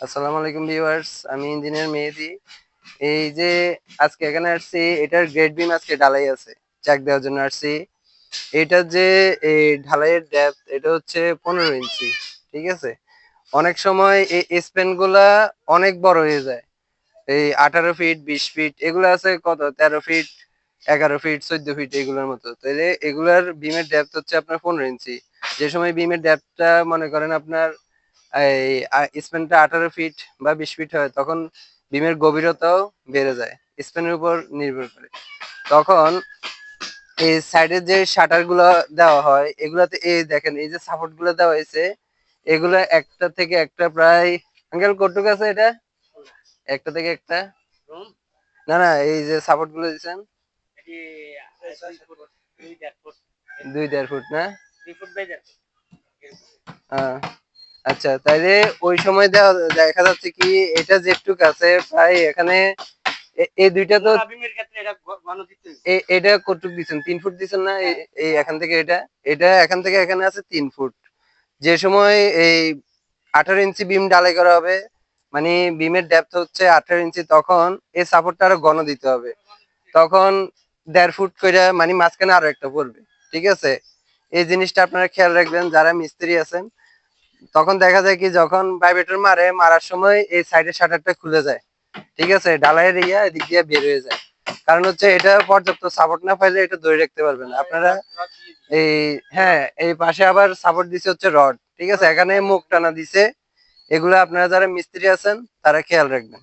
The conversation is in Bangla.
আসসালামু আলাইকুম ভিউয়ার্স, আমি ইঞ্জিনিয়ার মেহেদি। এই যে আজকে এখানে আসছি, এটার গ্রেড বিম আজকে ঢালাই আছে, চেক দেওয়ার জন্য আসছি। এটার যে এই ঢালাইয়ের ডেপথ এটা হচ্ছে 15 ইঞ্চি। ঠিক আছে, অনেক সময় এই স্প্যান গুলা অনেক বড় হয়ে যায়। এই 18 ফিট 20 ফিট এগুলো আছে, কত 13 ফিট 11 ফিট 14 ফিট এগুলোর মতো। তাহলে এগুলার বিমের ডেপথ হচ্ছে আপনার 15 ইঞ্চি। যে সময় বিমের ডেপথটা মনে করেন আপনার এই স্প্যানটা 18 ফিট বা 20 ফিট হয়, তখন বিমের গভীরতাও বেড়ে যায় স্প্যানের উপর নির্ভর করে। তখন এই সাইডের যে শাটার গুলো দেওয়া হয় এগুলাতে এই দেখেন, এই যে সাপোর্ট গুলো দেওয়া হয়েছে, এগুলা একটা থেকে একটা প্রায়, আঙ্কেল কতটুকু আছে এটা, একটা থেকে একটা, না না এই যে সাপোর্ট গুলো দিচ্ছেন 2-1.5 ফুট না? হ্যাঁ, আচ্ছা, তাইলে ওই সময় দেখা যাচ্ছে কি এটা যেটুক আছে প্রায় এখানে এই দুইটা তো এটা কতটুক দিচ্ছেন, 3 ফুট দিচ্ছেন না? এই এখান থেকে এটা এটা এখান থেকে এখানে আছে 3 ফুট। যে সময় এই 18 ইঞ্চি বিম ঢালাই করা হবে, মানে বিমের ডেপথ হচ্ছে 18 ইঞ্চি, তখন এই সাপোর্টটা আরো ঘন দিতে হবে। তখন 1.5 ফুট করে, মানে মাঝখানে আরো একটা পড়বে। ঠিক আছে, এই জিনিসটা আপনারা খেয়াল রাখবেন যারা মিস্ত্রি আছেন। তখন দেখা যায় কি, যখন ভাইব্রেটর মারার সময় এই সাইডের শাটারটা খুলে যায়। ঠিক আছে, ঢালাইয়ের এদিক দিয়ে বের হয়ে যায়। কারণ হচ্ছে এটা পর্যাপ্ত সাপোর্ট না পাইলে এটা ধরে রাখতে পারবেন না আপনারা। এই, হ্যাঁ, এই পাশে আবার সাপোর্ট দিছে হচ্ছে রড। ঠিক আছে, এখানে মুখ টানা দিছে। এগুলো আপনারা যারা মিস্ত্রি আছেন তারা খেয়াল রাখবেন।